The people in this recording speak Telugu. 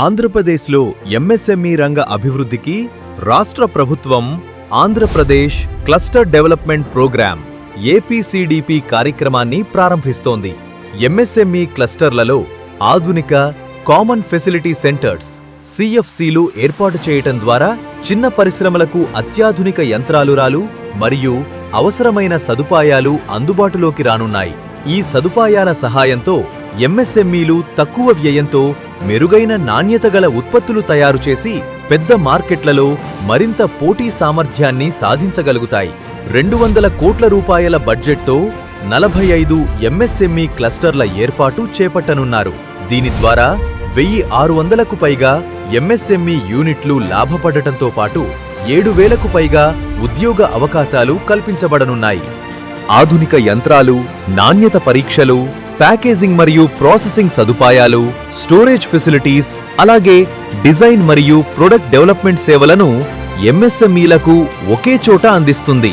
ఆంధ్రప్రదేశ్లో ఎంఎస్ఎంఈ రంగ అభివృద్ధికి రాష్ట్ర ప్రభుత్వం ఆంధ్రప్రదేశ్ క్లస్టర్ డెవలప్మెంట్ ప్రోగ్రాం ఏపీసీడీపీ కార్యక్రమాన్ని ప్రారంభిస్తోంది. ఎంఎస్ఎంఈ క్లస్టర్లలో ఆధునిక కామన్ ఫెసిలిటీ సెంటర్స్ సిఎఫ్సిలు ఏర్పాటు చేయటం ద్వారా చిన్న పరిశ్రమలకు అత్యాధునిక యంత్రాలురాలు మరియు అవసరమైన సదుపాయాలు అందుబాటులోకి రానున్నాయి. ఈ సదుపాయాల సహాయంతో ఎంఎస్ఎంఈలు తక్కువ వ్యయంతో మెరుగైన నాణ్యతగల ఉత్పత్తులు తయారు చేసి పెద్ద మార్కెట్లలో మరింత పోటీ సామర్థ్యాన్ని సాధించగలుగుతాయి. 200 కోట్ల రూపాయల బడ్జెట్తో 45 ఎంఎస్ఎంఈ క్లస్టర్ల ఏర్పాటు చేపట్టనున్నారు. దీని ద్వారా 1600కు పైగా ఎంఎస్ఎంఈ యూనిట్లు లాభపడటంతో పాటు 7000కు పైగా ఉద్యోగ అవకాశాలు కల్పించబడనున్నాయి. ఆధునిక యంత్రాలు, నాణ్యత పరీక్షలు, ప్యాకేజింగ్ మరియు ప్రాసెసింగ్ సదుపాయాలు, స్టోరేజ్ ఫెసిలిటీస్, అలాగే డిజైన్ మరియు ప్రొడక్ట్ డెవలప్మెంట్ సేవలను ఎంఎస్ఎంఈలకు ఒకే చోట అందిస్తుంది.